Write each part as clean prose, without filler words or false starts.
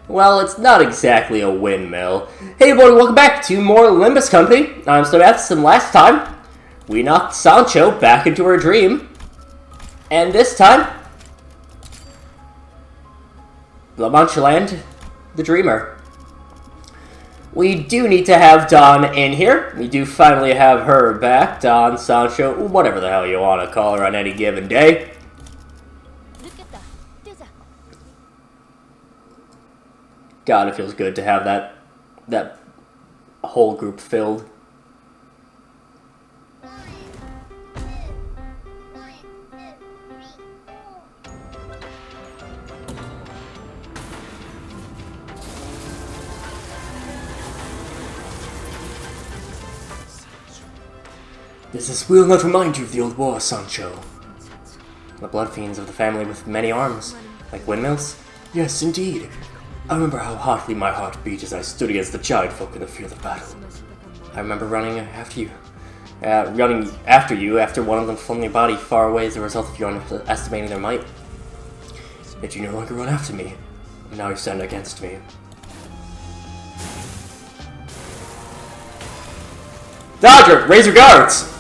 Well, it's not exactly a windmill. Hey everybody, welcome back to more Limbus Company. I'm SlayerMathis, and last time, we knocked Sancho back into her dream. And this time, La Mancha Land, the Dreamer. We do need to have Dawn in here. We do finally have her back. Dawn, Sancho, whatever the hell you want to call her on any given day. God, it feels good to have that whole group filled. This will not remind you of the old war, Sancho. The blood fiends of the family with many arms, like windmills? Yes, indeed. I remember how hotly my heart beat as I stood against the giant folk in the field of battle. I remember running after you after one of them flung their body far away as a result of your underestimating their might. Yet you no longer run after me, and now you stand against me. Dodger, raise your guards!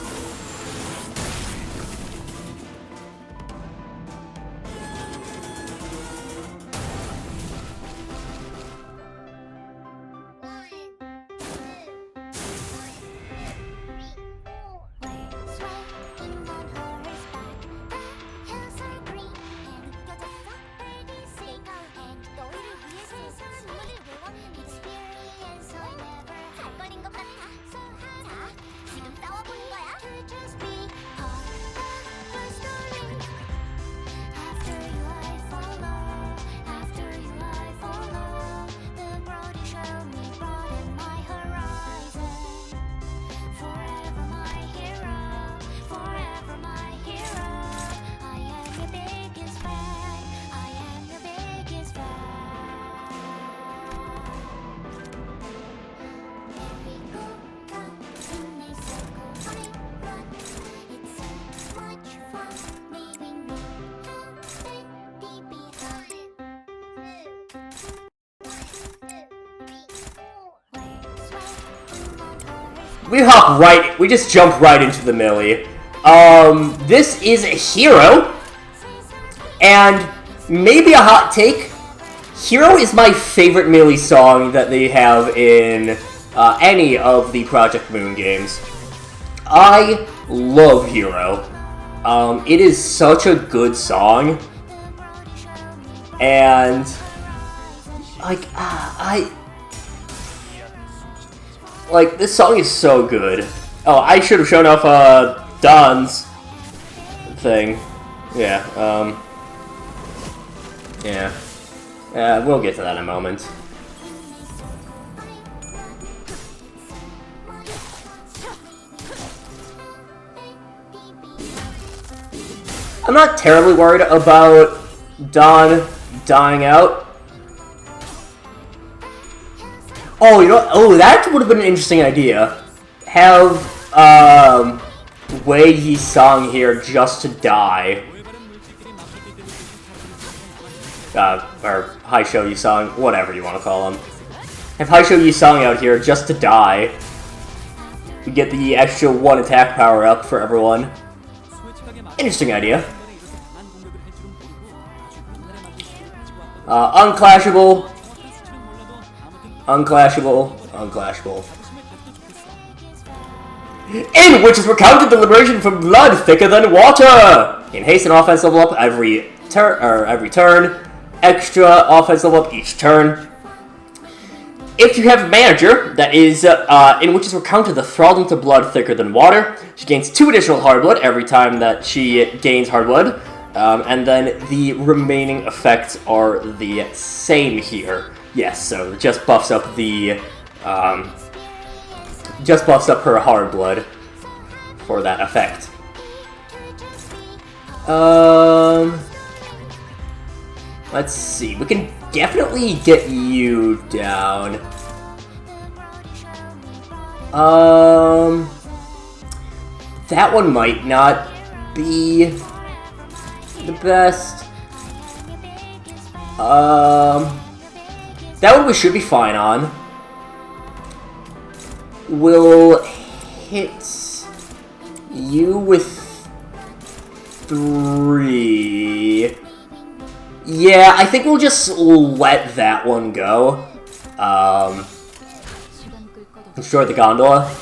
We just jump right into the melee. This is a hero, and maybe a hot take, Hero is my favorite melee song that they have in any of the Project Moon games. I love Hero. It is such a good song, and this song is so good. Oh, I should have shown off Don's thing. Yeah, we'll get to that in a moment. I'm not terribly worried about Don dying out. Oh, you know, that would have been an interesting idea. Have, Wei Yi-sung here just to die. Or Haisho Yi-sung, whatever you want to call him. Have Haisho Yi-sung out here just to die. We get the extra 1 attack power up for everyone. Interesting idea. Unclashable. Unclashable. Unclashable. In which is recounted the liberation from blood thicker than water! In haste and offense level up every turn. Extra offense level up each turn. If you have a manager that is in which is recounted the thraldom to blood thicker than water, she gains 2 additional hard blood every time that she gains hard blood. And then the remaining effects are the same here. Yes, so it just buffs up the her hard blood for that effect. Let's see. We can definitely get you down. That one might not be the best. That one we should be fine on. We'll hit you with 3. Yeah, I think we'll just let that one go. Destroy the gondola.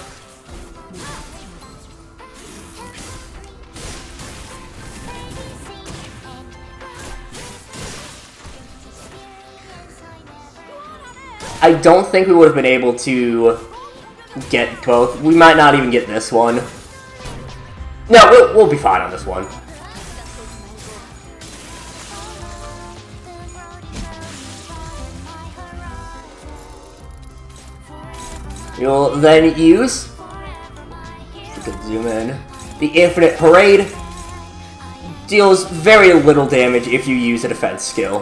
I don't think we would have been able to get both. We might not even get this one. No, we'll be fine on this one. You'll then use, if we can zoom in, the Infinite Parade. Deals very little damage if you use a defense skill.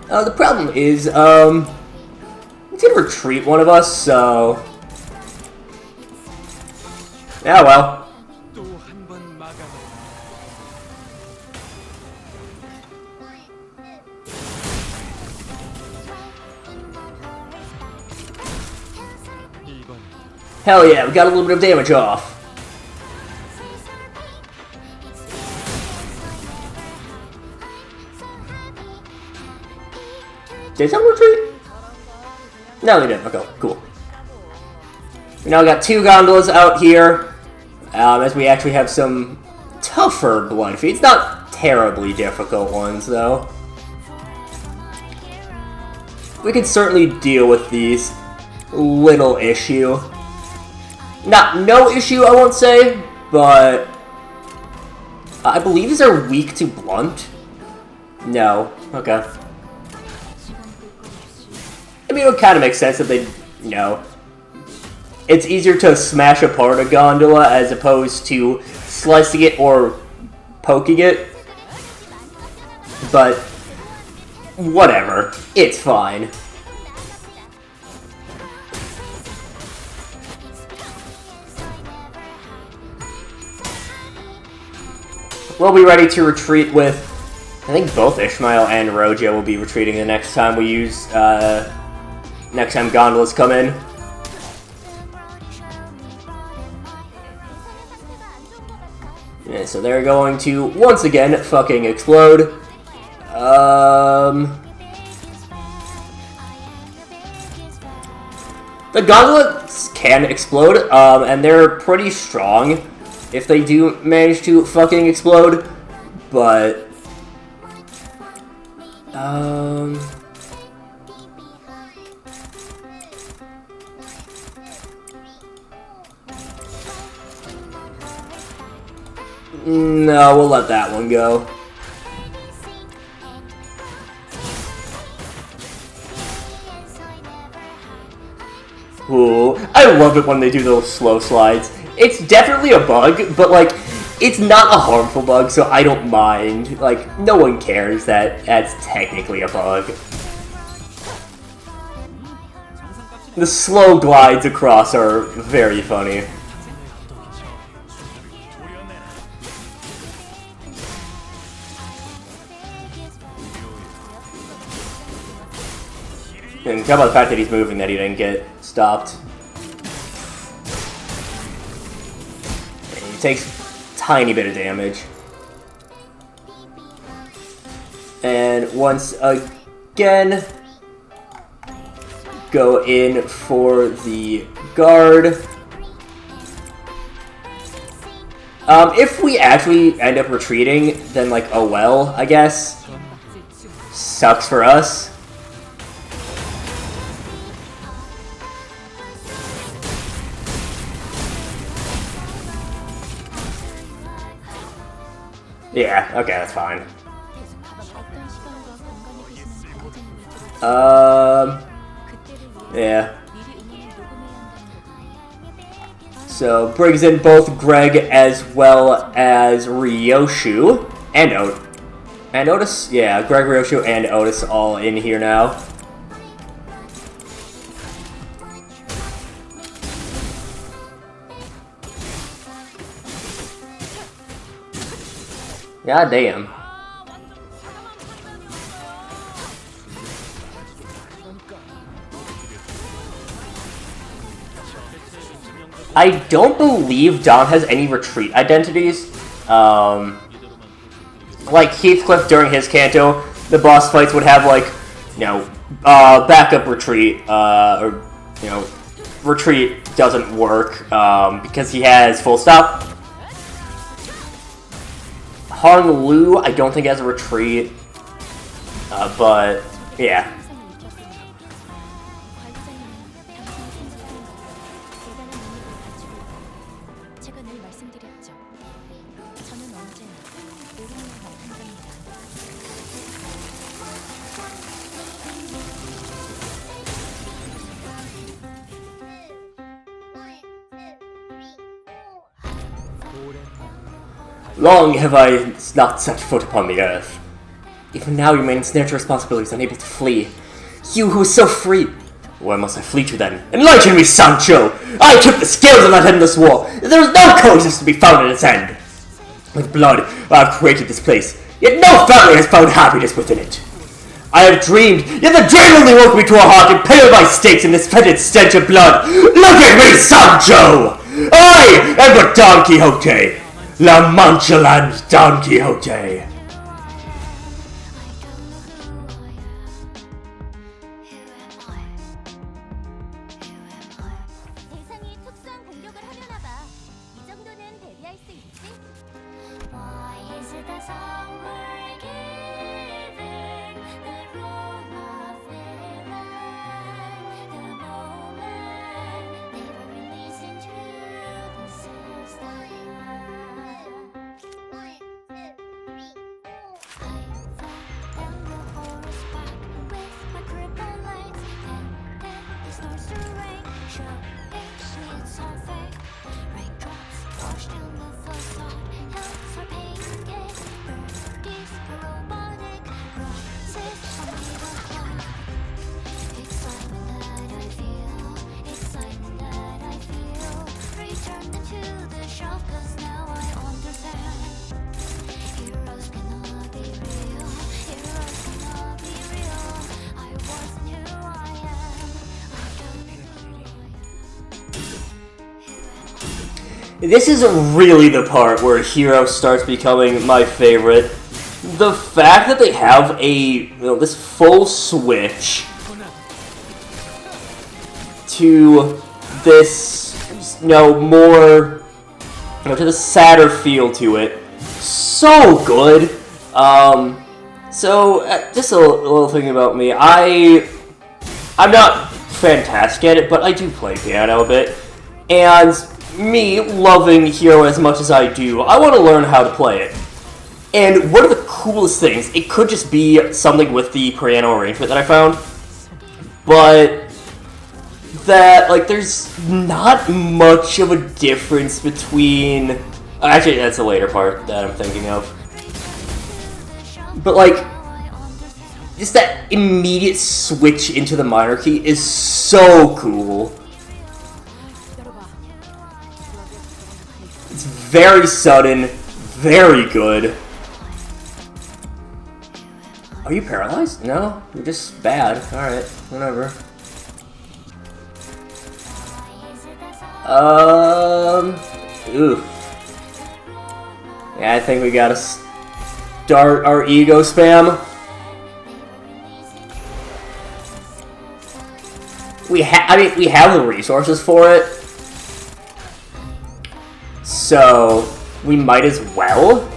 The problem is, it's gonna retreat one of us, so... yeah, well. Hell yeah, we got a little bit of damage off. Did someone retreat? No, they didn't. Okay, cool. We now got 2 gondolas out here, as we actually have some tougher blood feeds. Not terribly difficult ones, though. We can certainly deal with these. Little issue. Not no issue, I won't say, but I believe these are weak to blunt. No. Okay. I mean, it would kind of make sense if they, you know, it's easier to smash apart a gondola as opposed to slicing it or poking it. But whatever, it's fine. We'll be ready to retreat with, I think both Ishmael and Rojo will be retreating the next time we use, next time gondolas come in. Yeah, so they're going to, once again, fucking explode. The gondolas can explode, and they're pretty strong if they do manage to fucking explode, but... no, we'll let that one go. Ooh, I love it when they do those slow slides. It's definitely a bug, but, like, it's not a harmful bug, so I don't mind. Like, no one cares that that's technically a bug. The slow glides across are very funny. And how about the fact that he's moving that he didn't get stopped. He takes a tiny bit of damage. And once again, go in for the guard. If we actually end up retreating, then like, oh well, I guess. Sucks for us. Yeah, okay, that's fine. Yeah. So, brings in both Greg as well as Ryoshu. And Otis? Yeah, Greg, Ryoshu, and Otis all in here now. God damn. I don't believe Dom has any retreat identities. Like Heathcliff during his Canto, the boss fights would have like, backup retreat, or retreat doesn't work because he has full stop. Hong Lu, I don't think has a retreat, but yeah. Long have I not set foot upon the earth. Even now you remain ensnared to responsibilities, unable to flee. You who is so free! Where must I flee to then? Enlighten me, Sancho! I took the scales of that endless war! There is no coexistence to be found at its end! With blood, I have created this place, yet no family has found happiness within it. I have dreamed, yet the dream only woke me to a heart impaled by stakes in this fetid stench of blood! Look at me, Sancho! I am but Don Quixote! La Mancha Land Don Quixote! This is really the part where Hero starts becoming my favorite. The fact that they have this full switch to this, more, to the sadder feel to it. So good. Just a little thing about me. I'm not fantastic at it, but I do play piano a bit. And me loving Hero as much as I do, I want to learn how to play it. And one of the coolest things, it could just be something with the piano arrangement that I found, but that, there's not much of a difference between... Actually, that's a later part that I'm thinking of. But, just that immediate switch into the minor key is so cool. It's very sudden, very good. Are you paralyzed? No? You're just bad. Alright, whatever. Ooh. Yeah, I think we gotta start our ego spam. We have the resources for it. So, we might as well.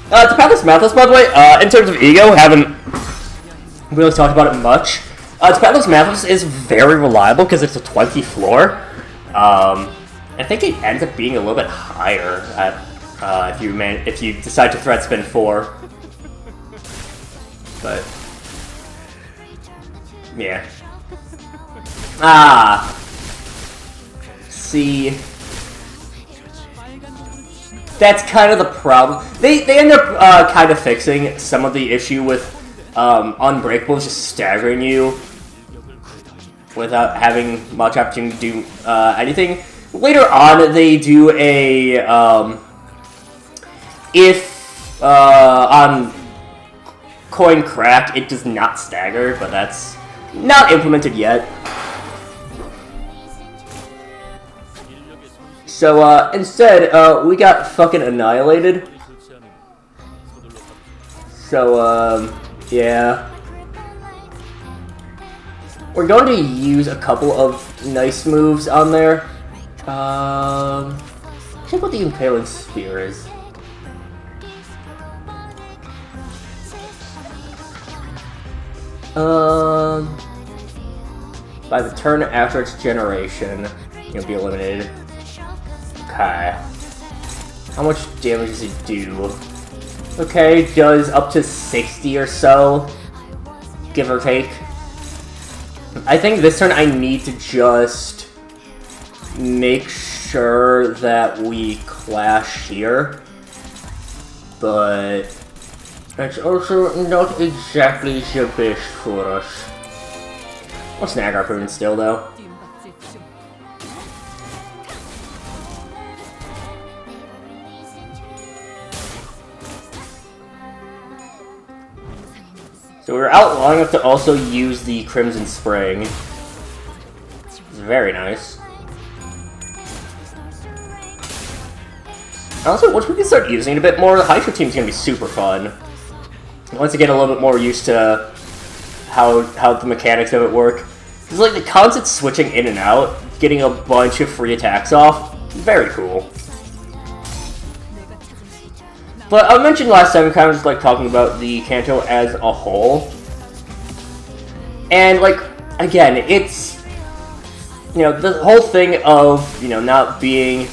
To SlayerMathis, by the way, in terms of ego, haven't really talked about it much. SlayerMathis is very reliable because it's a 20 floor. I think it ends up being a little bit higher at, if you decide to threat spin 4. But yeah. See. That's kind of the problem. They end up kind of fixing some of the issue with Unbreakables just staggering you without having much opportunity to do anything. Later on, they do a if on Coin Crack it does not stagger, but that's not implemented yet. So, instead, we got fucking annihilated. So, yeah. We're going to use a couple of nice moves on there. Check what the Impaling Spear is. By the turn after its generation, you'll be eliminated. Okay. How much damage does it do? Okay, does up to 60 or so, give or take. I think this turn I need to just make sure that we clash here, but it's also not exactly the best for us. We'll snag our opponent still, though. So we're out long enough to also use the Crimson Spring. It's very nice. Also, once we can start using it a bit more, the Hydra team's gonna be super fun. Once I get a little bit more used to how the mechanics of it work. It's like the constant switching in and out, getting a bunch of free attacks off. Very cool. But I mentioned last time, kind of just like talking about the Canto as a whole. And like, again, it's, you know, the whole thing of, you know, not being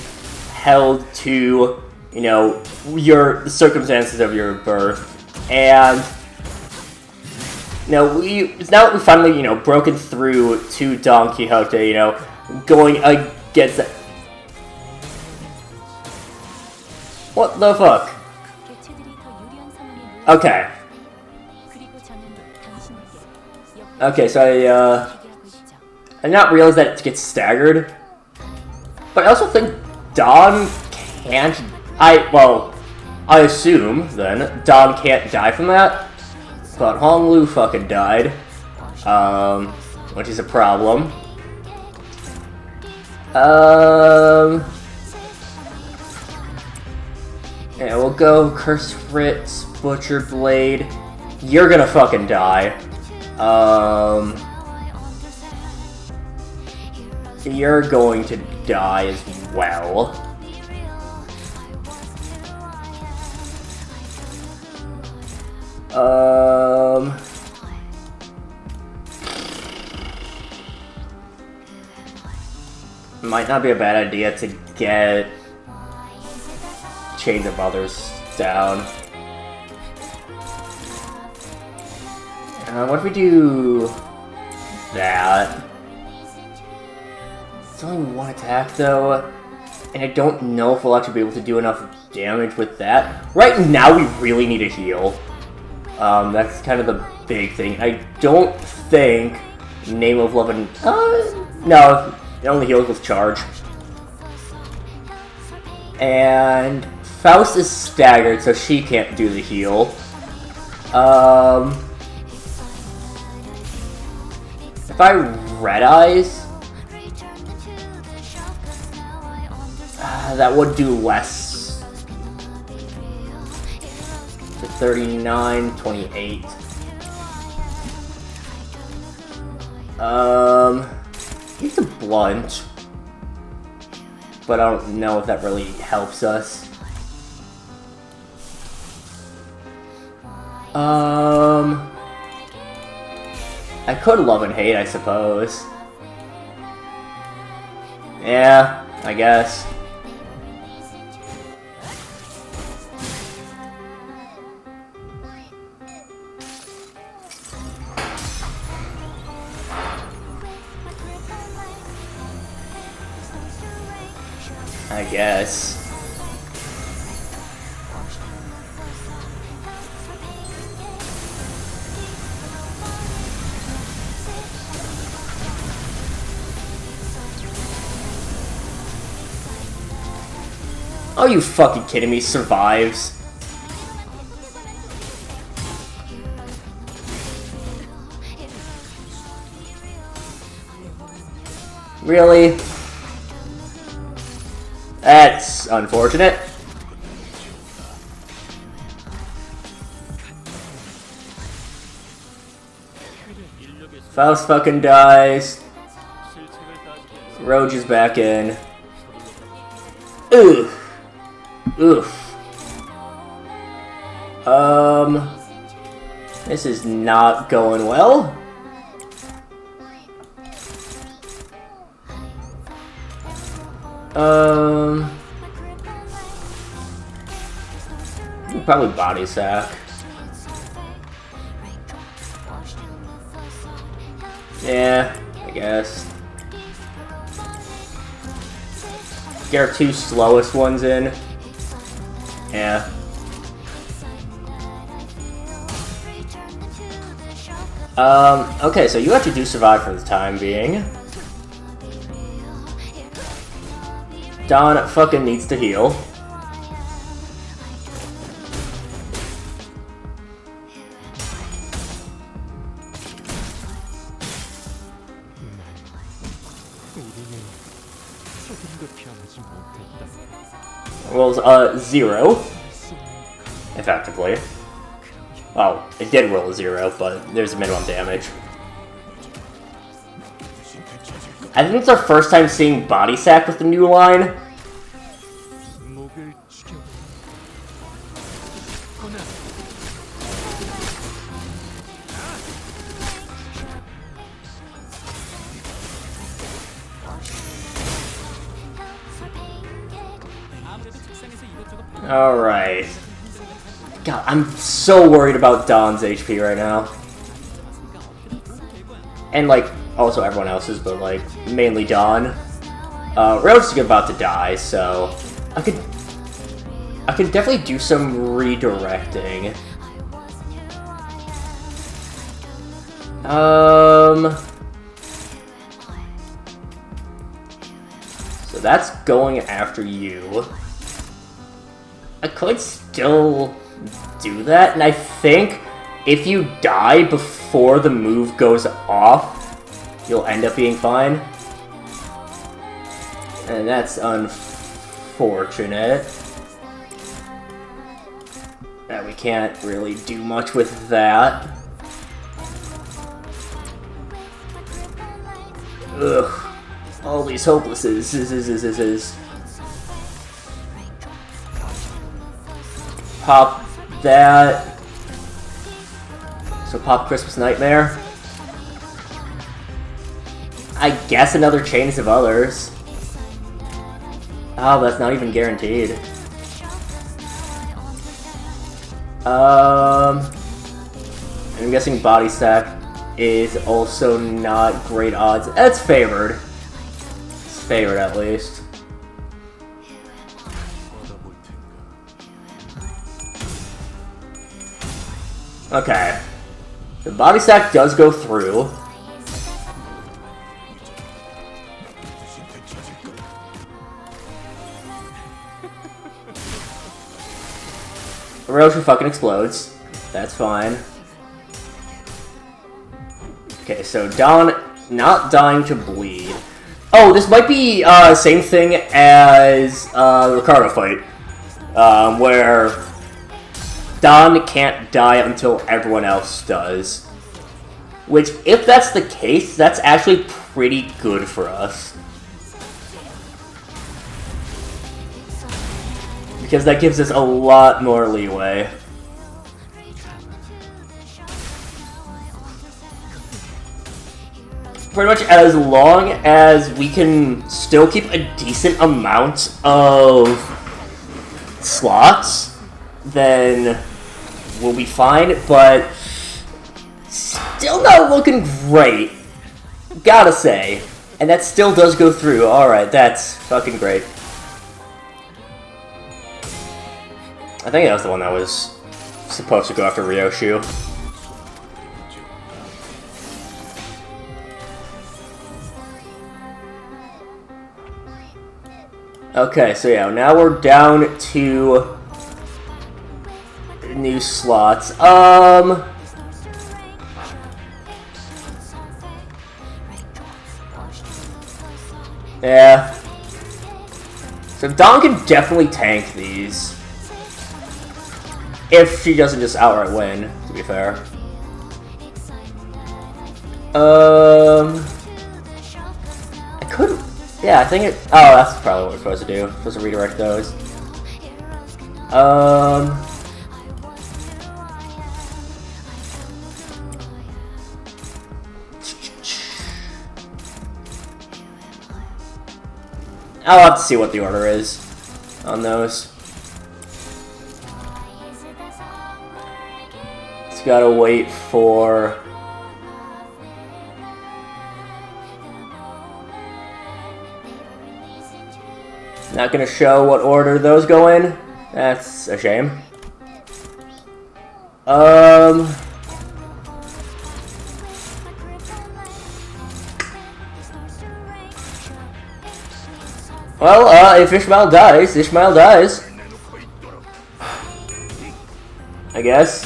held to, you know, the circumstances of your birth. And, you know, it's now that we finally, you know, broken through to Don Quixote, you know, going against that. What the fuck? Okay. Okay, so I did not realize that it gets staggered. But I also think Don can't... I assume, then, Don can't die from that. But Hong Lu fucking died. Which is a problem. Yeah, we'll go Curse Fritz, Butcher Blade. You're gonna fucking die. You're going to die as well. Might not be a bad idea to get Chains of Others down. What if we do that? It's only one attack though, and I don't know if we'll actually be able to do enough damage with that. Right now we really need a heal. That's kind of the big thing. I don't think Name of Love and... no, it only heals with charge. And Faust is staggered, so she can't do the heal. If I Red Eyes, that would do less. To 39, 28. It's a blunt, but I don't know if that really helps us. I could Love and Hate, I suppose. Yeah, I guess. I guess. Are you fucking kidding me? Survives. Really? That's unfortunate. Faust fucking dies. Roach is back in. Ooh. Oof. This is not going well. Probably body sack. Yeah, I guess. Get our 2 slowest ones in. Yeah. Okay, so you actually do survive for the time being. Don fucking needs to heal. Rolls 0, effectively. Oh, it did roll a 0, but there's a minimum damage. I think it's our first time seeing Body Sack with the new line. Alright. God, I'm so worried about Don's HP right now. And, like, also everyone else's, but, like, mainly Don. Roach is about to die, so I could definitely do some redirecting. So that's going after you. I could still do that, and I think if you die before the move goes off, you'll end up being fine. And that's unfortunate. That we can't really do much with that. Ugh. All these hopelesses. Pop that. So pop Christmas Nightmare. I guess another Chains of Others. Oh, that's not even guaranteed. I'm guessing Body Sack is also not great odds. It's favored. It's favored at least. Okay. The Body Sack does go through. Roach fucking explodes. That's fine. Okay, so Don not dying to bleed. Oh, this might be same thing as the Ricardo fight, where Don can't die until everyone else does. Which, if that's the case, that's actually pretty good for us. Because that gives us a lot more leeway. Pretty much as long as we can still keep a decent amount of slots, then we'll be fine, but still not looking great, gotta say. And that still does go through. Alright, that's fucking great. I think that was the one that was supposed to go after Ryoshu. Okay, so yeah, now we're down to new slots. Yeah. So Dawn can definitely tank these. If she doesn't just outright win, to be fair. I could... Yeah, I think it... Oh, that's probably what we're supposed to do. We're supposed to redirect those. I'll have to see what the order is on those. Just gotta wait for... Not gonna show what order those go in. That's a shame. Well, if Ishmael dies, Ishmael dies. I guess.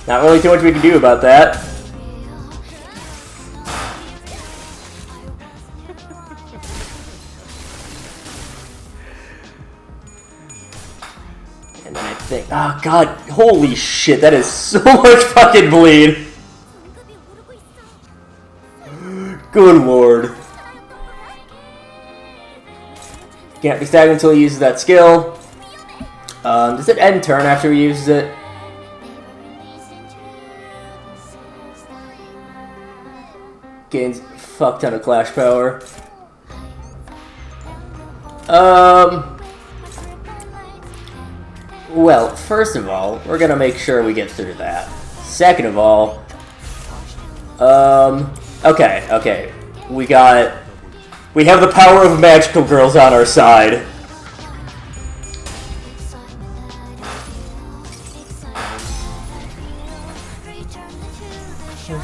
Not really too much we can do about that. And then I think, oh god, holy shit, that is so much fucking bleed. Good lord. Can't be staggered until he uses that skill. Does it end turn after he uses it? Gains fuck ton of clash power. Well, first of all, we're gonna make sure we get through that. Second of all, okay. We have the power of magical girls on our side.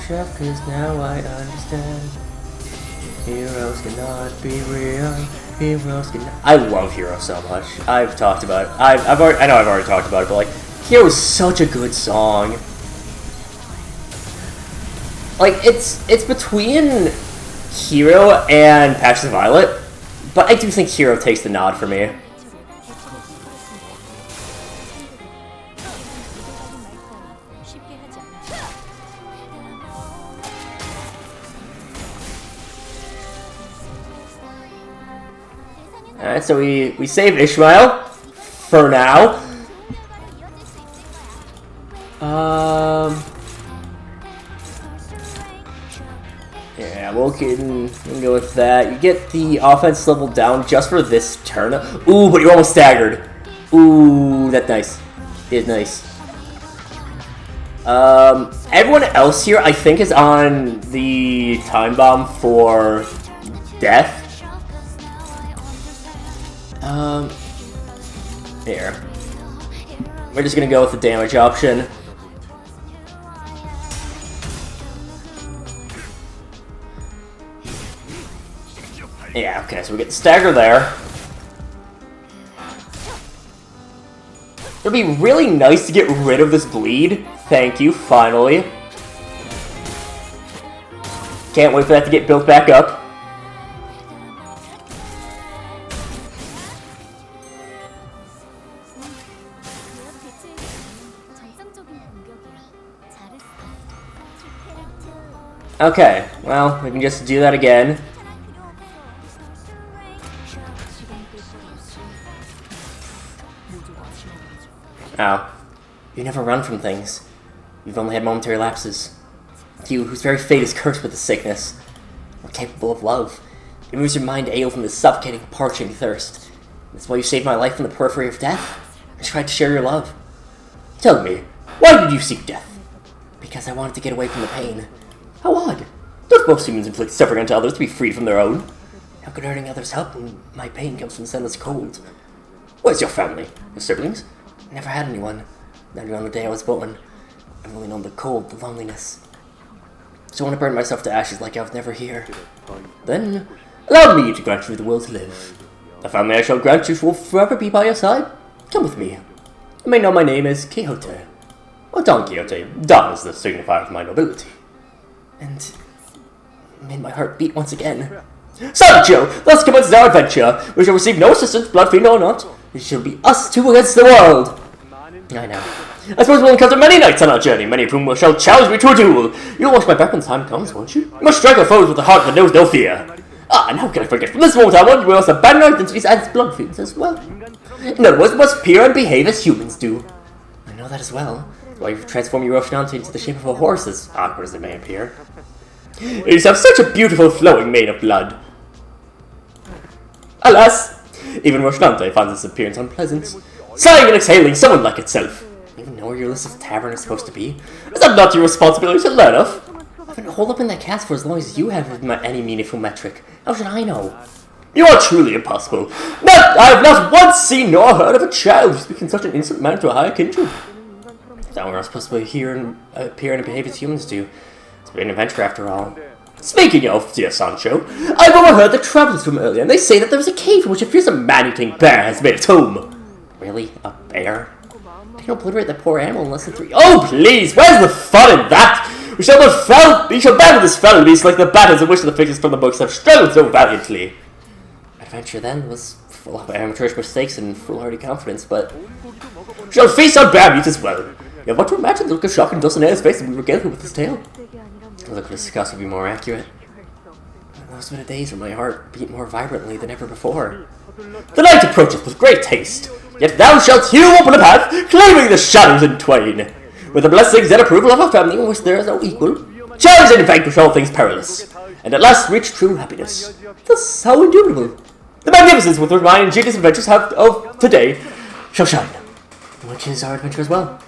Chef, cause now I understand. Heroes cannot be real. Heroes cannot. I love Hero so much. I've talked about it. I know I've already talked about it, but like, Hero is such a good song. Like, it's between Hero and Patches of Violet, but I do think Hero takes the nod for me. Alright, so we save Ishmael for now. Yeah, we can go with that. You get the offense level down just for this turn. Ooh, but you're almost staggered. Ooh, that's nice. It is nice. Everyone else here, I think, is on the time bomb for death. Here. We're just gonna go with the damage option. Yeah, okay, so we get the stagger there. It'd be really nice to get rid of this bleed. Thank you, finally. Can't wait for that to get built back up. Okay, well, we can just do that again. Oh. You never run from things. You've only had momentary lapses. You, whose very fate is cursed with the sickness, are capable of love. It moves your mind ail from the suffocating, parching thirst. That's why you saved my life from the periphery of death. I tried to share your love. Tell me, why did you seek death? Because I wanted to get away from the pain. How odd. Don't most humans inflict suffering onto others to be freed from their own? How could hurting others help when my pain comes from the endless cold? Where's your family? Your siblings? I never had anyone. Not even on the day I was born. I've only known the cold, the loneliness. So I want to burn myself to ashes like I was never here. Then, allow me to grant you the will to live. The family I shall grant you will forever be by your side. Come with me. You may know my name as Quixote. Or Don Quixote. Don is the signifier of my nobility. And made my heart beat once again. Sancho, thus commences our adventure. We shall receive no assistance, blood fiend or not. It shall be us two against the world. I know. I suppose we'll encounter many knights on our journey, many of whom shall challenge me to a duel. You'll watch my back when the time comes, won't you? You must strike our foes with a heart that knows no fear. Ah, and how can I forget? From this moment onward, we must abandon our identities as blood fiends as well. In other words, we must appear and behave as humans do. I know that as well. That's why you transform your Rocinante into the shape of a horse, as awkward as it may appear. You have such a beautiful flowing mane of blood. Alas, even Rocinante finds its appearance unpleasant. Sighing and exhaling, someone like itself. You even know where your list of tavern is supposed to be? Is that not your responsibility to learn of? I've been holed up in that cast for as long as you have any meaningful metric. How should I know? You are truly impossible. I have not once seen nor heard of a child who speaks in such an instant manner to a higher kindred. Is that what we're supposed to appear and behave as humans do? It's been an adventure after all. Speaking of, dear Sancho, I've overheard the travelers from earlier, and they say that there was a cave in which a fearsome man-eating bear has made its home. Really? A bear? They can obliterate that poor animal in less than 3... Oh, please! Where's the fun in that? We shall battle this fellow beast like the battles in which the figures from the books have struggled so valiantly. Adventure then was full of amateurish mistakes and foolhardy confidence, but we shall feast on bear meat as well. You have what to imagine the look of shock in Dulcinea's face as we regale him with his tale. The look of disgust would be more accurate. Those were the days when my heart beat more vibrantly than ever before. The night approacheth with great haste, yet thou shalt here open a path, claiming the shadows in twain. With the blessings and approval of a family in which there is no equal, challenge and vanquish all things perilous, and at last reach true happiness. Thus, how indubitable. The magnificence with which my ingenious adventures of today shall shine. Which is our adventure as well.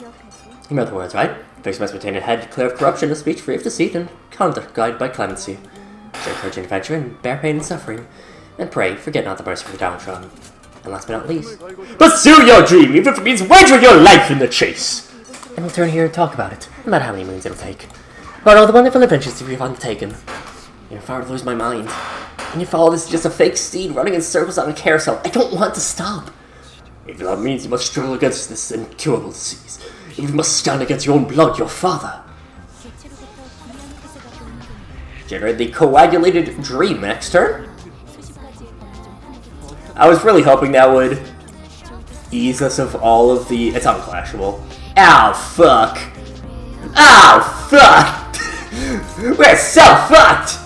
In other words, right? Face must maintain a head clear of corruption, a speech free of deceit, and conduct guided by clemency. Share courage and adventure, and bear pain and suffering. And pray, forget not the mercy for the downtrodden. And last but not least, pursue your dream, even if it means wagering your life in the chase! And we'll turn here and talk about it, no matter how many moons it'll take. About all the wonderful adventures we've undertaken. If I were to lose my mind, and if all this is just a fake steed running in circles on a carousel, I don't want to stop. If that means you must struggle against this incurable disease, if you must stand against your own blood, your father. Generate the coagulated dream next turn. I was really hoping that would ease us of all of the... It's unclashable. Ow, fuck. Ow, fuck. We're so fucked.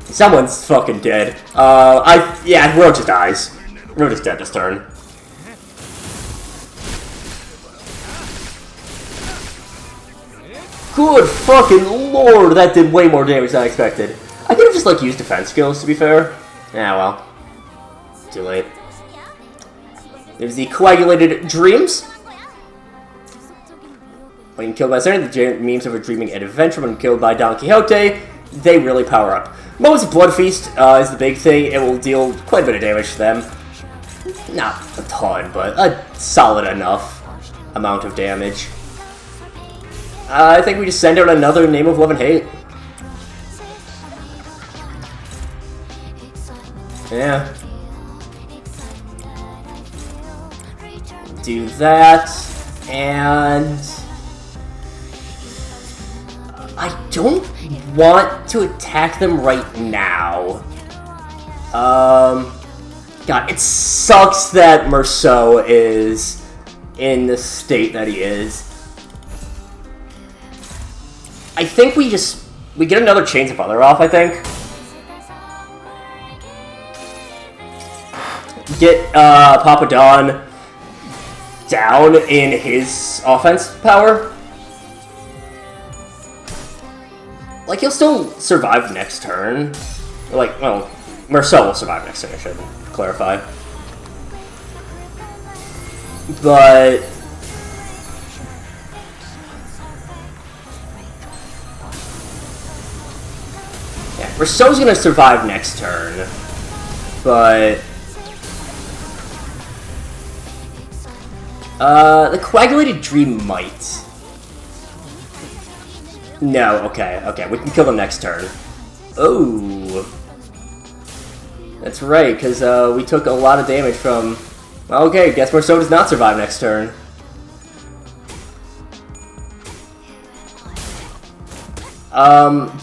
Someone's fucking dead. Yeah, Roach just dies. Roach is dead this turn. Good fucking lord, that did way more damage than I expected. I could have just, like, used defense skills, to be fair. Yeah, well. Too late. There's the Coagulated Dreams. When killed by certain, the memes of a dreaming adventure. When killed by Don Quixote, they really power up. Moments of Blood Feast is the big thing. It will deal quite a bit of damage to them. Not a ton, but a solid enough amount of damage. I think we just send out another Name of Love and Hate. Yeah. Do that, and I don't want to attack them right now. God, it sucks that Merceau is in the state that he is. I think we get another Chains of Father off, I think. Get Papa Don down in his offense power. Like, he'll still survive next turn. Like, well, Merceau will survive next turn, I should clarify. But yeah, Merceau's gonna survive next turn. But the Coagulated Dream might. No, okay, we can kill them next turn. Oh. That's right, because we took a lot of damage from Okay, guess Merceau does not survive next turn.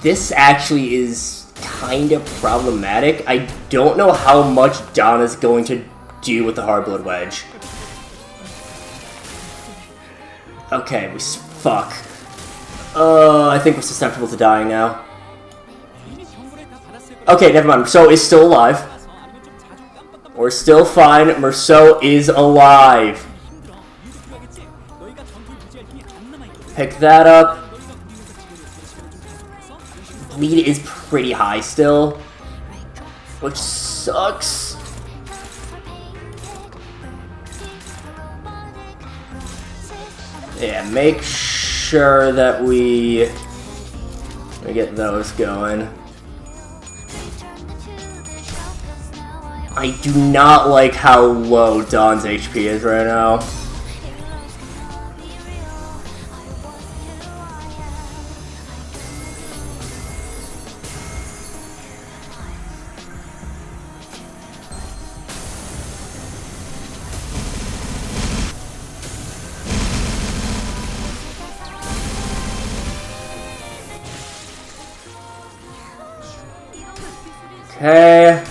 This actually is kind of problematic. I don't know how much Don is going to do with the Hard-Blood Wedge. Okay, fuck. I think we're susceptible to dying now. Okay, never mind. Merceau is still alive. We're still fine. Merceau is alive. Pick that up. Bleed is pretty high still, which sucks. Yeah, make sure that we get those going. I do not like how low Don's HP is right now. Okay.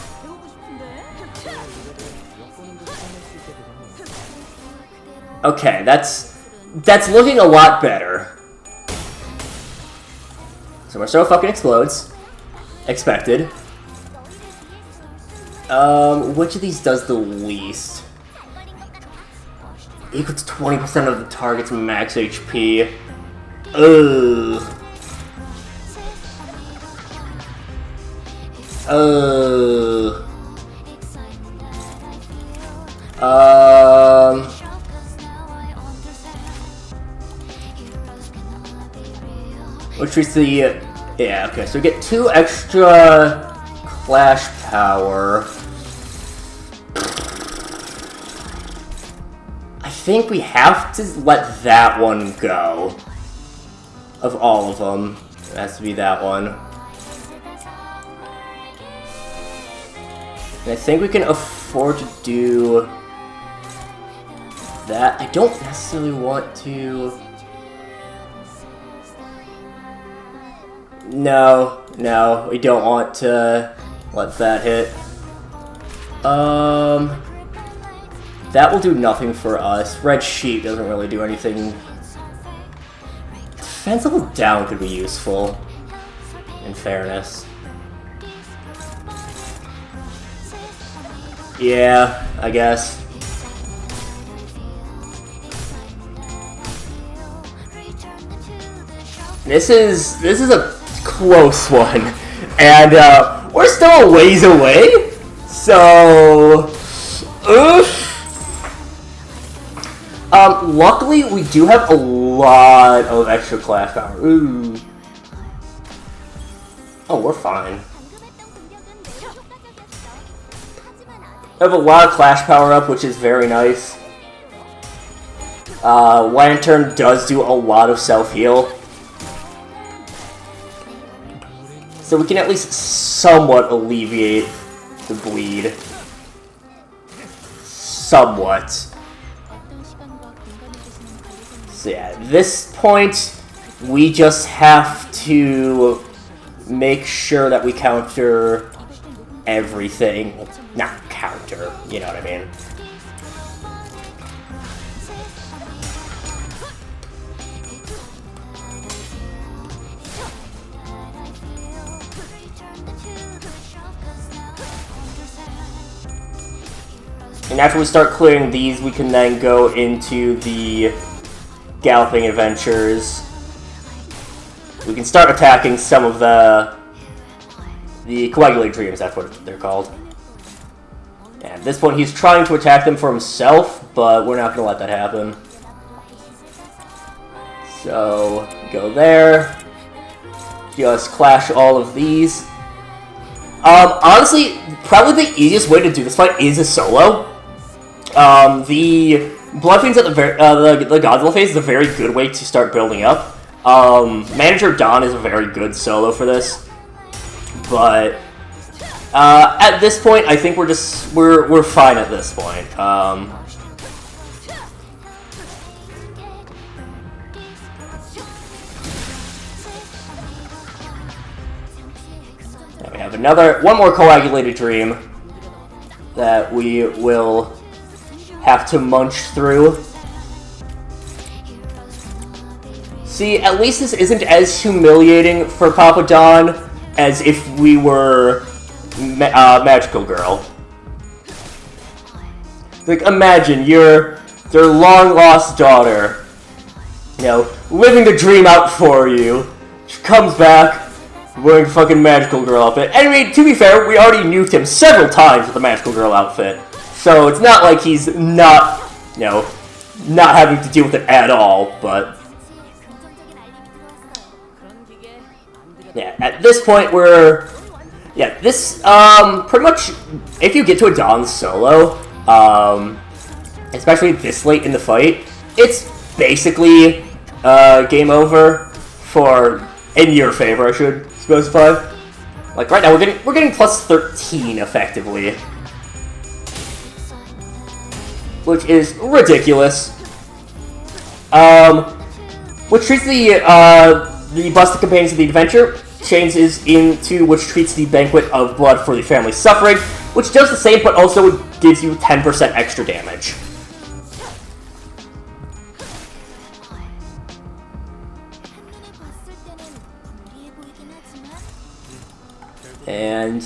Okay, that's looking a lot better. So Merceau fucking explodes. Expected. Which of these does the least? Equals 20% of the target's max HP. Ugh. Which is the... yeah, okay, so we get 2 extra Clash Power. I think we have to let that one go. Of all of them. It has to be that one. And I think we can afford to do that. I don't necessarily want to... No, we don't want to let that hit. That will do nothing for us. Red Sheep doesn't really do anything. Defense level down could be useful, in fairness. Yeah, I guess. This is a close one, and we're still a ways away. So, luckily we do have a lot of extra Clash Power. Ooh. Oh, we're fine. I have a lot of Clash Power up, which is very nice. Lantern does do a lot of self-heal. So we can at least somewhat alleviate the bleed. Somewhat. So yeah, at this point, we just have to make sure that we counter everything. Not counter, you know what I mean. And after we start clearing these, we can then go into the Galloping Adventures. We can start attacking some of the Coagulated Dreams, that's what they're called. And at this point, he's trying to attack them for himself, but we're not going to let that happen. So, go there. Just clash all of these. Honestly, probably the easiest way to do this fight is a solo. The Blood Fiends at the Godzilla phase is a very good way to start building up. Manager Don is a very good solo for this, but at this point, I think we're fine at this point. We have one more coagulated dream that we will have to munch through. See, at least this isn't as humiliating for Papa Don as if we were Magical Girl. Like, imagine you're their long-lost daughter, you know, living the dream out for you. She comes back wearing fucking Magical Girl outfit. And I mean, to be fair, we already nuked him several times with the Magical Girl outfit. So it's not like he's not, you know, not having to deal with it at all, but... yeah, at this point we're... yeah, this, pretty much, if you get to a Dawn solo, especially this late in the fight, it's basically, game over in your favor, I should specify. Like, right now, we're getting plus 13, effectively. Which is ridiculous. Which treats the busted companions of the adventure changes into which treats the banquet of blood for the family suffering, which does the same, but also gives you 10% extra damage. And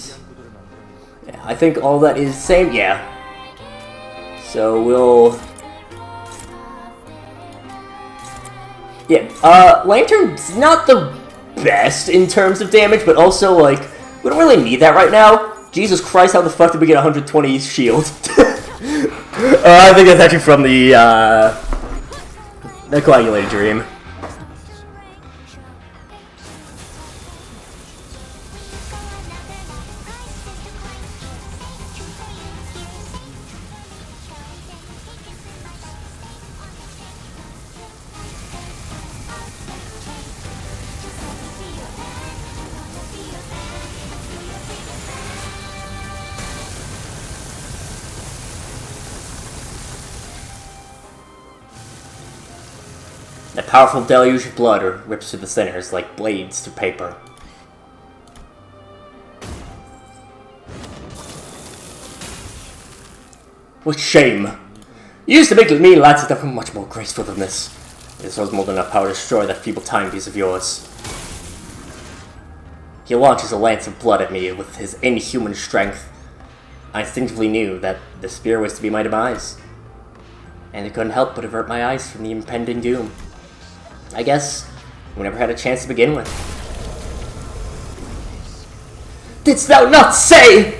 yeah, I think all that is the same. Yeah. So we'll... yeah, Lantern's not the best in terms of damage, but also, like, we don't really need that right now. Jesus Christ, how the fuck did we get 120 shield? I think that's actually from the coagulated dream. A powerful deluge of blood rips through the centers like blades through paper. What shame! You used to make me lads that were much more graceful than this. This was more than enough power to destroy that feeble timepiece of yours. He launches a lance of blood at me with his inhuman strength. I instinctively knew that the spear was to be my demise, and it couldn't help but avert my eyes from the impending doom. I guess we never had a chance to begin with. Didst thou not say?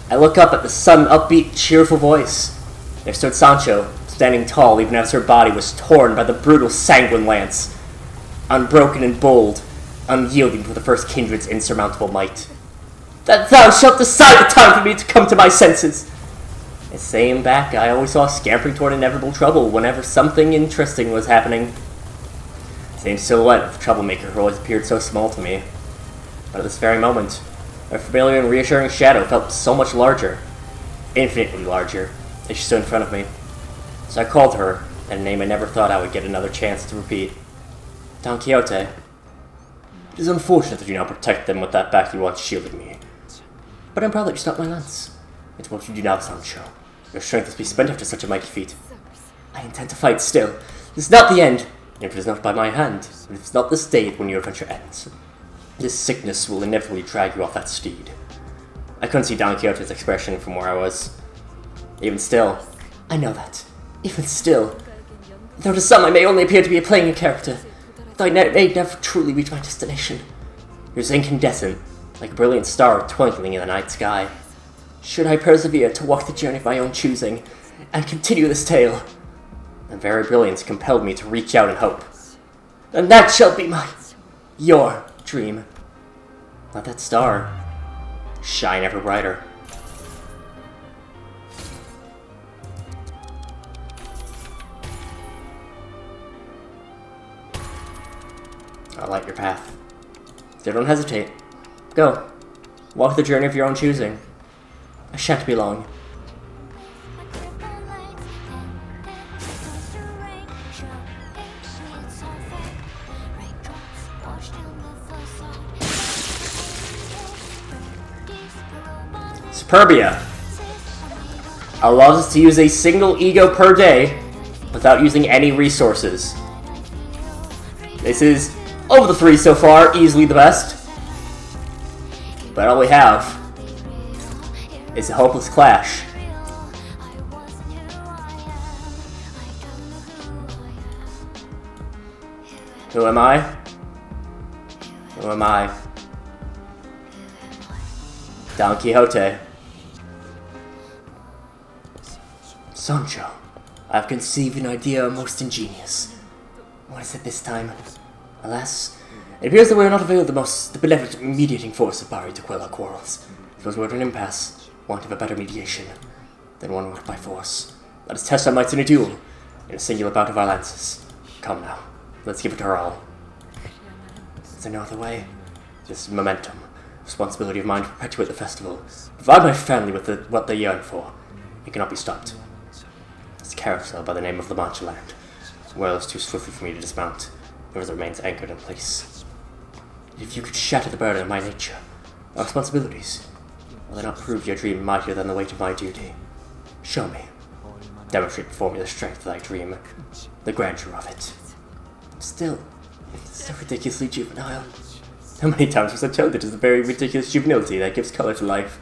I look up at the sudden upbeat, cheerful voice. There stood Sancho, standing tall even as her body was torn by the brutal sanguine lance. Unbroken and bold, unyielding for the first kindred's insurmountable might. That thou shalt decide the time for me to come to my senses. And saying back, I always saw scampering toward inevitable trouble whenever something interesting was happening. Same silhouette of the troublemaker who always appeared so small to me. But at this very moment, a familiar and reassuring shadow felt so much larger, infinitely larger, as she stood in front of me. So I called her, and a name I never thought I would get another chance to repeat. Don Quixote. It is unfortunate that you now protect them with that back you once shielded me. But I'm proud that you stopped my lance. It's what you do now, Sancho. Your strength must be spent after such a mighty feat. I intend to fight still. This is not the end. If it is not by my hand, and if it's not this day when your adventure ends, this sickness will inevitably drag you off that steed. I couldn't see Don Quixote's expression from where I was. Even still, I know that. Even still, though to some I may only appear to be playing a character, though I may never truly reach my destination. You're incandescent, like a brilliant star twinkling in the night sky. Should I persevere to walk the journey of my own choosing, and continue this tale, and very brilliance compelled me to reach out and hope. And that shall be your dream. Let that star shine ever brighter. I'll light your path. So don't hesitate. Go. Walk the journey of your own choosing. I shan't be long. Superbia allows us to use a single ego per day without using any resources. This is, of the three so far, easily the best. But all we have is a hopeless clash. Who am I? Who am I? Don Quixote. Sancho, I have conceived an idea most ingenious. What is it this time? Alas, it appears that we are not availed the benevolent mediating force of Bari to quell our quarrels. Suppose we're at an impasse, want of a better mediation than one worked by force. Let us test our mights in a duel, in a singular bout of our lances. Come now, let's give it our all. Is there no other way? This is momentum, responsibility of mine to perpetuate the festival, provide my family with what they yearn for. It cannot be stopped. This carousel by the name of La Mancha Land. Well, it's too swiftly for me to dismount. Yours remains anchored in place. If you could shatter the burden of my nature, our responsibilities, will they not prove your dream mightier than the weight of my duty? Show me. Demonstrate before me the strength of thy dream, the grandeur of it. Still, it's so ridiculously juvenile. How many times was I told that it is the very ridiculous juvenility that gives color to life?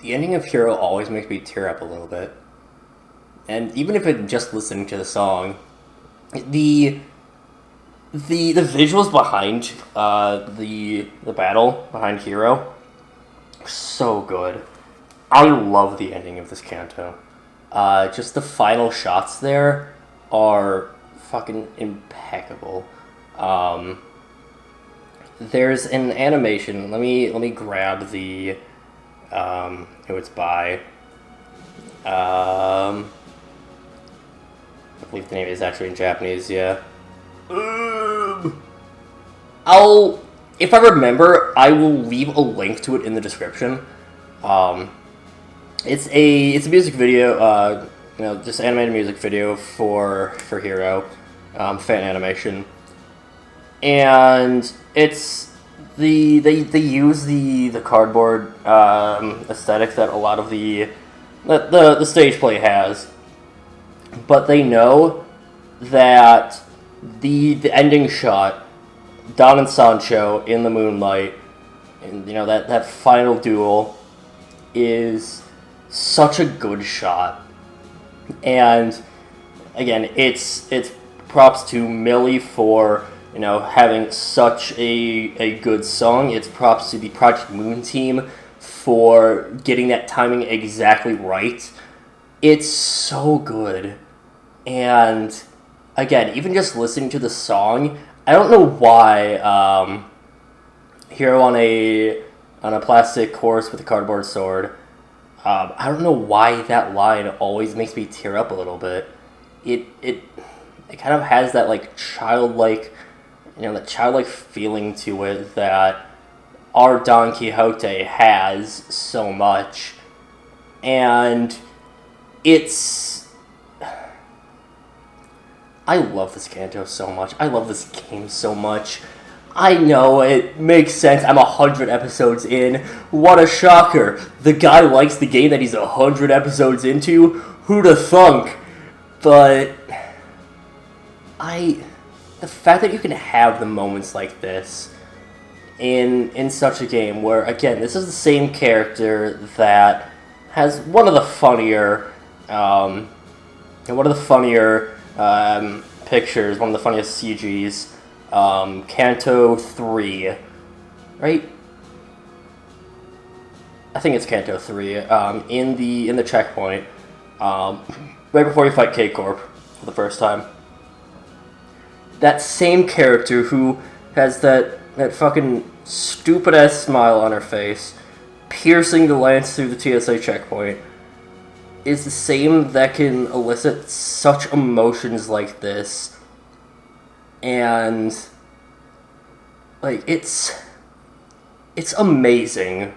The ending of Hero always makes me tear up a little bit. And even if it's just listening to the song, the visuals behind the battle behind Hero are so good. I love the ending of this canto. Just the final shots there are fucking impeccable. There's an animation. Let me grab the who it's by. I believe the name is actually in Japanese. Yeah. If I remember, I will leave a link to it in the description. It's a music video. Just animated music video for Hero, fan animation, and it's they use the cardboard aesthetic that a lot of the stage play has, but they know that the ending shot, Don and Sancho in the moonlight, and that final duel is such a good shot. And again, it's props to Millie for having such a good song. It's props to the Project Moon team for getting that timing exactly right. It's so good. And again, even just listening to the song, I don't know why Hero on a plastic horse with a cardboard sword. I don't know why that line always makes me tear up a little bit. It kind of has that like childlike, that childlike feeling to it that our Don Quixote has so much, and I love this Canto so much. I love this game so much. I know, it makes sense. I'm 100 episodes in. What a shocker. The guy likes the game that he's 100 episodes into. Who'd have thunk? But the fact that you can have the moments like this in such a game where, again, this is the same character that has one of the funnier pictures, one of the funniest CGs, Canto 3, right? I think it's Canto 3, in the checkpoint, right before you fight K-Corp for the first time. That same character who has that fucking stupid-ass smile on her face, piercing the lance through the TSA checkpoint, is the same that can elicit such emotions like this. And like it's amazing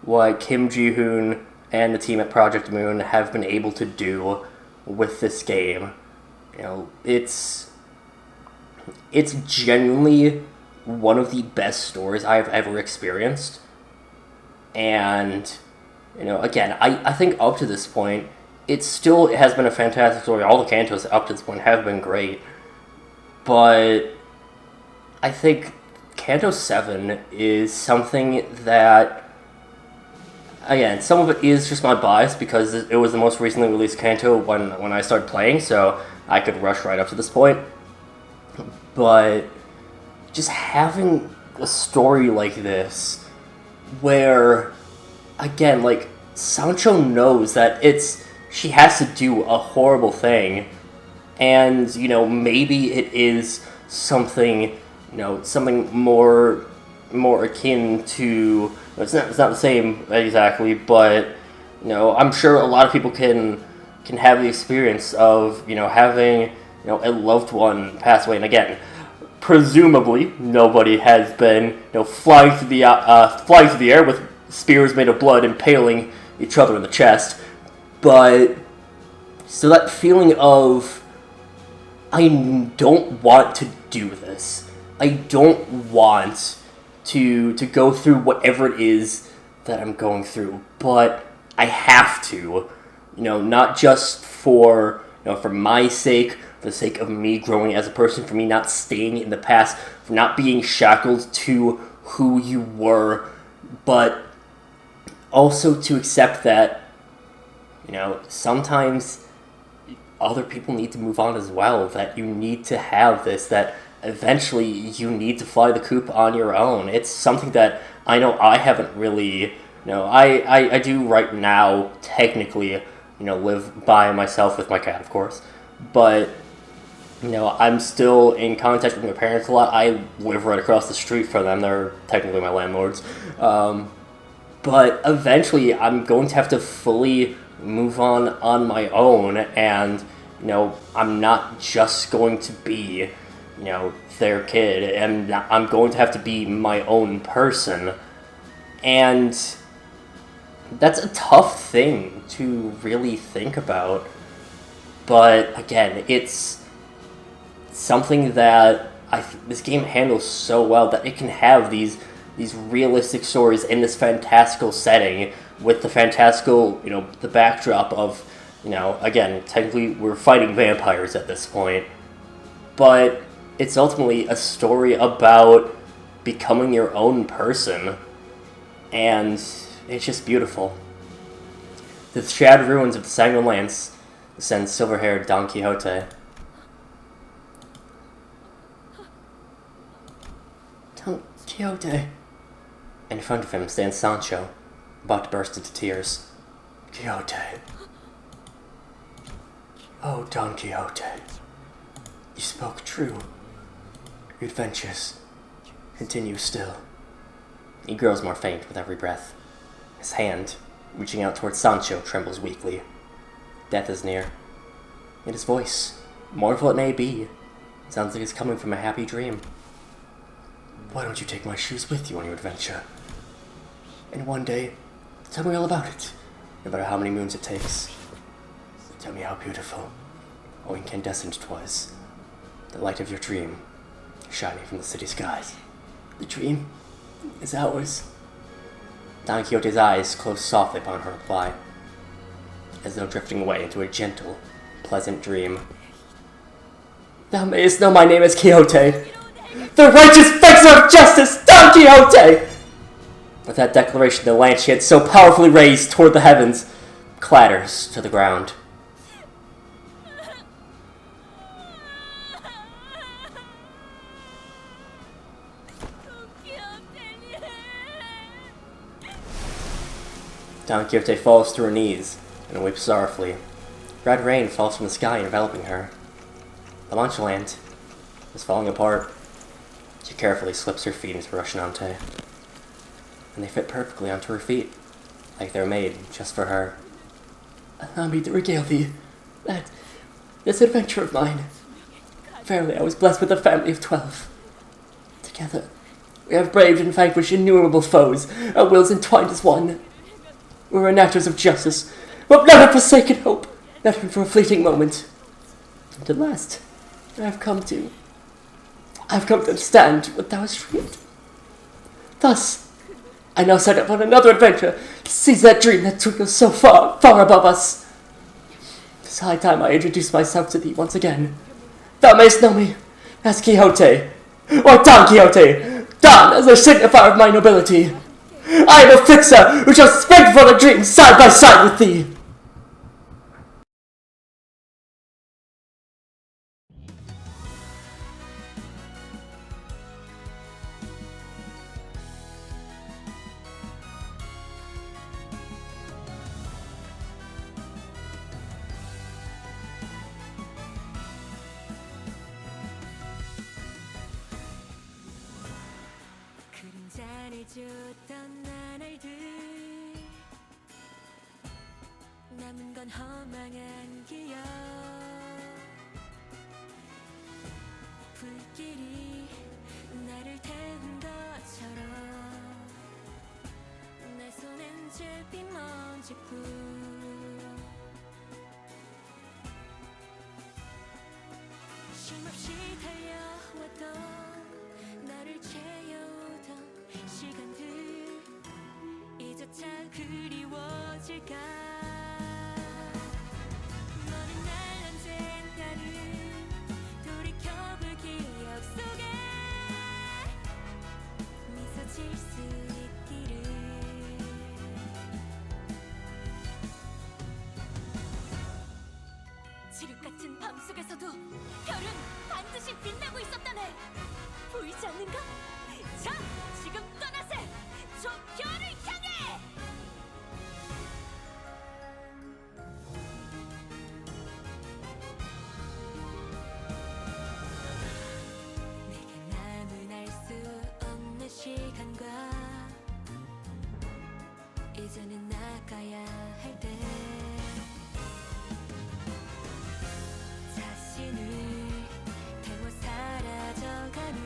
what Kim Ji-hoon and the team at Project Moon have been able to do with this game. It's genuinely one of the best stories I've ever experienced. And again, I think up to this point, it has been a fantastic story. All the Cantos up to this point have been great. But I think Canto 7 is something that, again, some of it is just my bias because it was the most recently released Canto when I started playing, so I could rush right up to this point. But just having a story like this where, again, like, Sancho knows that she has to do a horrible thing, and, maybe it is something, something more akin to, it's not the same exactly, but, I'm sure a lot of people can have the experience of, having, a loved one pass away, and again, presumably, nobody has been, flying through the air with spears made of blood impaling each other in the chest. But so that feeling of, I don't want to do this. I don't want to go through whatever it is that I'm going through, but I have to. Not just for my sake, for the sake of me growing as a person, for me not staying in the past, for not being shackled to who you were, but also to accept that, sometimes other people need to move on as well, that you need to have this, that eventually you need to fly the coop on your own. It's something that I know I haven't really, I do right now, technically, live by myself with my cat, of course, but, I'm still in contact with my parents a lot. I live right across the street from them. They're technically my landlords. But eventually I'm going to have to fully move on my own, and, I'm not just going to be, their kid, and I'm going to have to be my own person. And that's a tough thing to really think about. But again, it's something that this game handles so well, that it can have these realistic stories in this fantastical setting with the fantastical, the backdrop of, again, technically we're fighting vampires at this point, but it's ultimately a story about becoming your own person, and it's just beautiful. The shattered ruins of the Sanguine Lance sends silver-haired Don Quixote. Don Quixote. In front of him stands Sancho, about to burst into tears. Quixote. Oh, Don Quixote. You spoke true. Your adventures continue still. He grows more faint with every breath. His hand, reaching out towards Sancho, trembles weakly. Death is near. Yet his voice, mournful it may be, sounds like it's coming from a happy dream. Why don't you take my shoes with you on your adventure? And one day, tell me all about it, no matter how many moons it takes. Tell me how beautiful, how incandescent 'twas, the light of your dream, shining from the city skies. The dream is ours. Don Quixote's eyes closed softly upon her reply, as though drifting away into a gentle, pleasant dream. Thou mayest know my name is Quixote, the righteous fixer of justice, Don Quixote! With that declaration, the lance she had so powerfully raised toward the heavens clatters to the ground. Don Quixote falls to her knees and weeps sorrowfully. Red rain falls from the sky, enveloping her. The lunchland is falling apart. She carefully slips her feet into Rocinante, and they fit perfectly onto her feet, like they're made just for her. Allow me to regale thee this adventure of mine. Verily, I was blessed with a family of 12. Together, we have braved and vanquished innumerable foes, our wills entwined as one. We were enactors of justice, but never forsaken hope, not even for a fleeting moment. And at last, I've come to understand what thou hast dreamed. Thus, I now set up on another adventure to seize that dream that took us so far, far above us. It's high time I introduce myself to thee once again. Thou mayst know me as Quixote, or Don Quixote, Don as a signifier of my nobility. I am a fixer who shall spring for the dream side by side with thee. 줬던 나날들 남은 건 허망한 기억 불길이 나를 태운 것처럼 내 손엔 잿빛 먼지뿐 쉼없이 달려왔던 나를 채워오던 시간들 이조차 그리워질까 너는 날 언젠가는 돌이켜볼 기억 속에 미소 질 수 있기를 지륵같은 밤 속에서도 별은 반드시 빛나고 있었다네 보이지 않는가? 자, 지금 떠나세! 저 별을 향해! 내게 남은 알 수 없는 시간과 이제는 나가야 할 때 자신을 태워 사라져가는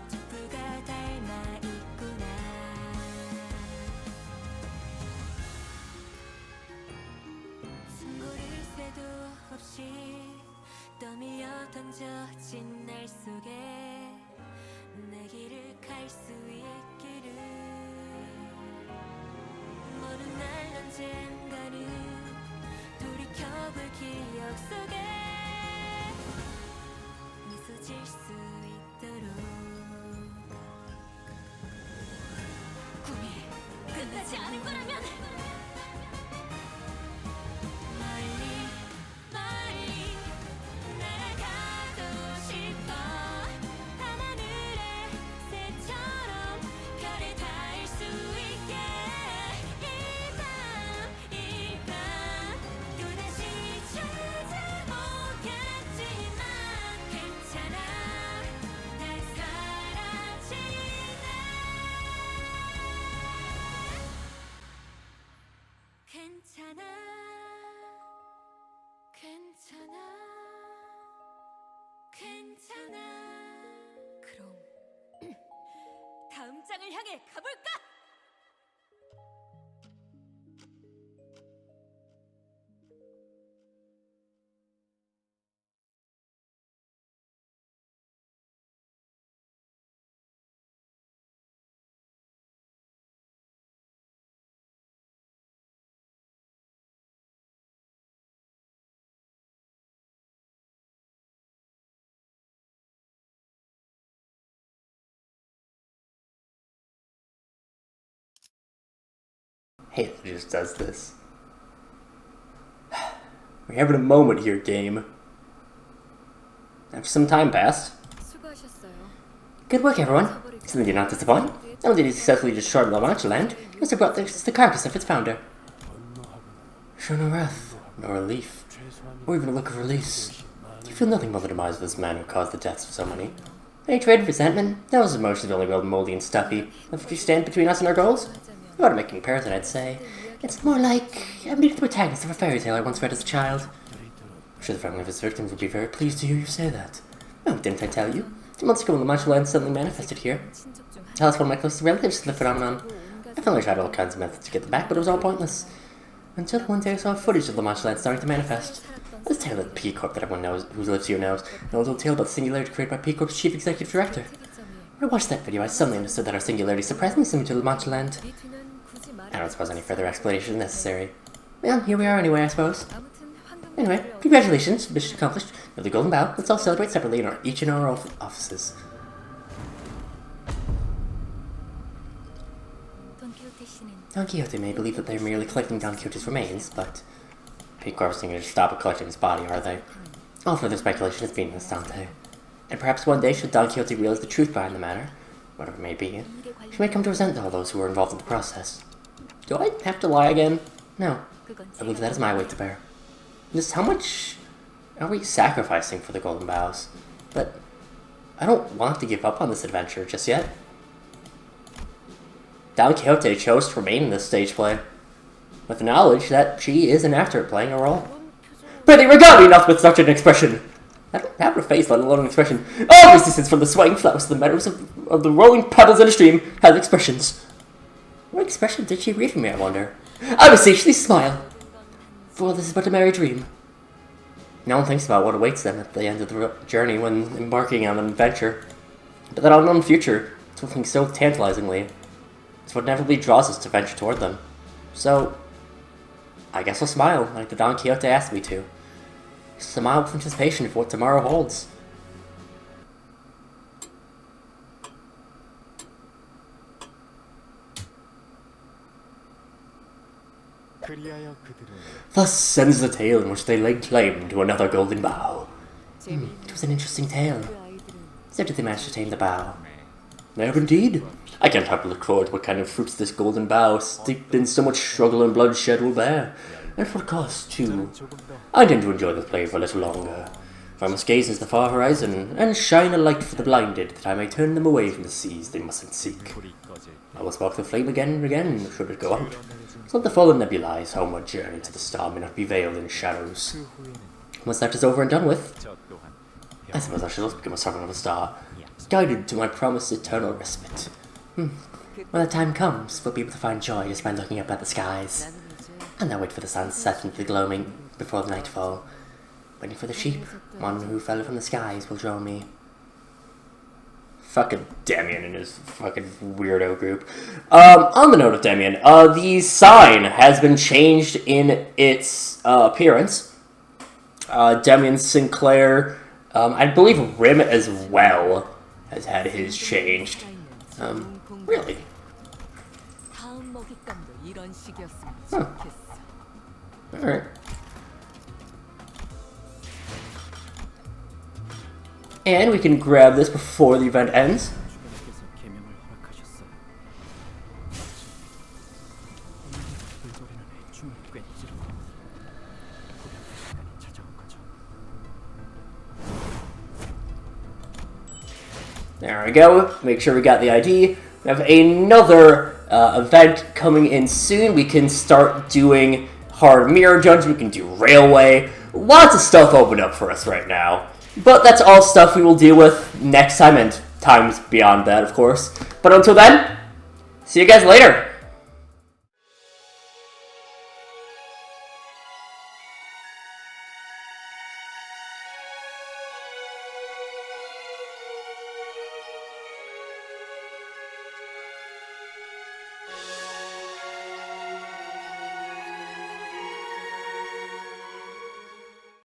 촛불과 닮아 있구나 숨고를 새도 없이 떠밀려 던져진 날 속에 내 길을 갈 수 있기를 모든 날 언젠가는 돌이켜볼 기억 속에 미소 질 수 있도록 꿈이 끝나지 않은 거라면 멀리 멀리 날아가고 싶어 밤하늘의 새처럼 별에 닿을 수 있게 이 밤 또다시 찾아오겠지 향해 가볼까? Hey, it just does this. We're having a moment here, game. After some time passed. 수고하셨어요. Good work, everyone. Something did not disappoint. Not only did he successfully destroy the Lamancha land, he also brought the carcass of its founder. Show no wrath, no relief, or even a look of release. You feel nothing but the demise of this man who caused the deaths of so many. Hatred and resentment, those emotions only real moldy and stuffy. If you stand between us and our goals? You ought to make a comparison, I'd say. It's more like meeting the protagonist of a fairy tale I once read as a child. I'm sure the family of his victims would be very pleased to hear you say that. Oh, didn't I tell you? 2 months ago when the Lamancha land suddenly manifested here. Tell us one of my closest relatives to the phenomenon. I finally tried all kinds of methods to get them back, but it was all pointless. Until one day I saw footage of the Lamancha land starting to manifest. This tale of the P-Corp that everyone knows, who lives here knows, and a little tale about the singularity created by P-Corp's chief executive director. When I watched that video, I suddenly understood that our singularity is surprisingly similar to the Lamancha land. I don't suppose any further explanation is necessary. Well, here we are anyway, I suppose. Anyway, congratulations, mission accomplished. You have the Golden Bough. Let's all celebrate separately each in our offices. Don Quixote may believe that they're merely collecting Don Quixote's remains, but P-Corp's going to stop at collecting his body, are they? All further speculation is meaningless, Dante. And perhaps one day, should Don Quixote realize the truth behind the matter, whatever it may be, she may come to resent all those who were involved in the process. Do I have to lie again? No. I believe that is my weight to bear. Just how much are we sacrificing for the Golden Boughs? But I don't want to give up on this adventure just yet. Don Quixote chose to remain in this stage play, with the knowledge that she is an actor playing a role. Pretty regard me not with such an expression! I don't have a face, let alone an expression. All resistance from the swaying flowers to the meadows of the rolling puddles in a stream has expressions. What expression did she read from me, I wonder? I beseech thee, smile! For this is but a merry dream. No one thinks about what awaits them at the end of the journey when embarking on an adventure. But that unknown future, something so tantalizingly, is what inevitably draws us to venture toward them. So, I guess I'll smile, like the Don Quixote asked me to. Smile with anticipation for what tomorrow holds. Thus ends the tale in which they laid claim to another Golden Bough. It was an interesting tale. So did they manage to tame the bough? No, indeed. I can't help but look forward to what kind of fruits this Golden Bough, steeped in so much struggle and bloodshed, will bear. And for what cost, too. I intend to enjoy the play for a little longer. For I must gaze into the far horizon, and shine a light for the blinded, that I may turn them away from the seas they mustn't seek. I will spark the flame again and again, should it go out. So that the fallen nebulae's homeward journey to the star may not be veiled in shadows. Once that is over and done with, I suppose I shall also become a servant of a star, guided to my promised eternal respite. When the time comes, we'll be able to find joy just by looking up at the skies. And I'll wait for the sun to set into the gloaming before the nightfall. Waiting for the sheep, one who fell from the skies will draw me. Fucking Damien and his fucking weirdo group. On the note of Damien, the sign has been changed in its appearance. Damien Sinclair, I believe Rim as well has had his changed. Really? Huh. Alright. And we can grab this before the event ends. There we go. Make sure we got the ID. We have another event coming in soon. We can start doing hard mirror judge. We can do railway. Lots of stuff open up for us right now. But that's all stuff we will deal with next time and times beyond that, of course. But until then, See you guys later.